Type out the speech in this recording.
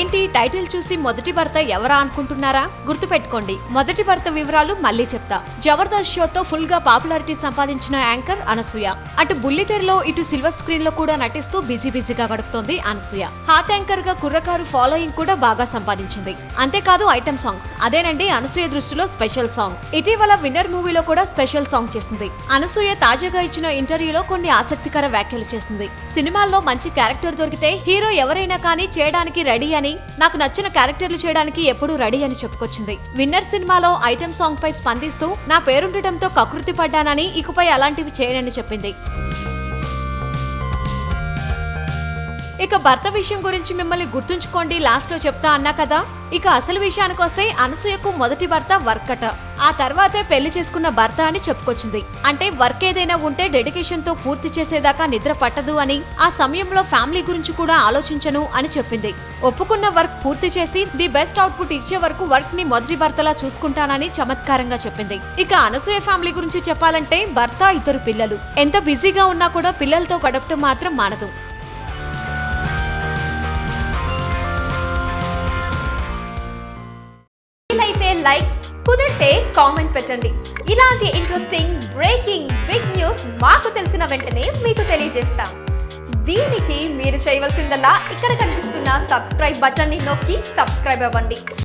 ఏంటి టైటిల్ చూసి మొదటి భర్త ఎవరా అనుకుంటున్నారా? గుర్తుపెట్టుకోండి, మొదటి భర్త వివరాలు మళ్ళీ చెప్తా. జబర్దస్త్ షోతో ఫుల్ గా పాపులారిటీ సంపాదించిన యాంకర్ అనసూయ. అటు బుల్లితెరలో ఇటు సిల్వర్ స్క్రీన్ లో కూడా నటిస్తూ బిజీగా గడుపుతోంది అనసూయ. హాట్ యాంకర్ గా కుర్రకారు ఫాలోయింగ్ కూడా బాగా సంపాదించింది. అంతేకాదు ఐటమ్ సాంగ్స్, అదేనండి అనసూయ దృష్టిలో స్పెషల్ సాంగ్. ఇటీవల విన్నర్ మూవీలో కూడా స్పెషల్ సాంగ్ చేసింది. అనసూయ తాజాగా ఇచ్చిన ఇంటర్వ్యూలో కొన్ని ఆసక్తికర వ్యాఖ్యలు చేసింది. సినిమాల్లో మంచి క్యారెక్టర్ దొరికితే హీరో ఎవరైనా కానీ చేయడానికి రెడీ అని, నాకు నచ్చిన క్యారెక్టర్లు చేయడానికి ఎప్పుడూ రెడీ అని చెప్పుకొచ్చింది. విన్నర్ సినిమాలో ఐటమ్ సాంగ్ పై స్పందిస్తూ నా పేరుండటంతో కకృతి పడ్డానని, ఇకపై అలాంటివి చేయనని చెప్పింది. ఇక భర్త విషయం గురించి మిమ్మల్ని గుర్తుంచుకోండి లాస్ట్ లో చెప్తా అన్నా కదా. ఇక అసలు విషయానికి వస్తే అనసూయకు మొదటి భర్త వర్క్ అట. ఆ తర్వాతే పెళ్లి చేసుకున్న భర్త అని చెప్పుకొచ్చింది. అంటే వర్క్ ఏదైనా ఉంటే డెడికేషన్ తో పూర్తి చేసేదాకా నిద్ర పట్టదు అని, ఆ సమయంలో ఫ్యామిలీ గురించి కూడా ఆలోచించను అని చెప్పింది. ఒప్పుకున్న వర్క్ పూర్తి చేసి ది బెస్ట్ అవుట్పుట్ ఇచ్చే వరకు వర్క్ ని మొదటి భర్తలా చూసుకుంటానని చమత్కారంగా చెప్పింది. ఇక అనసూయ ఫ్యామిలీ గురించి చెప్పాలంటే భర్త, 2 పిల్లలు. ఎంత బిజీగా ఉన్నా కూడా పిల్లలతో గడపటం మాత్రం మానదు. లైక్ కుదిరితే కామెంట్ పెట్టండి. ఇలాంటి ఇంట్రెస్టింగ్ బ్రేకింగ్ బిగ్ న్యూస్ మాకు తెలిసిన వెంటనే మీకు తెలియజేస్తాం. దీనికి మీరు చేయవలసిందల్లా ఇక్కడ కనిపిస్తున్న సబ్స్క్రైబ్ బటన్ ని నొక్కి సబ్స్క్రైబ్ అవ్వండి.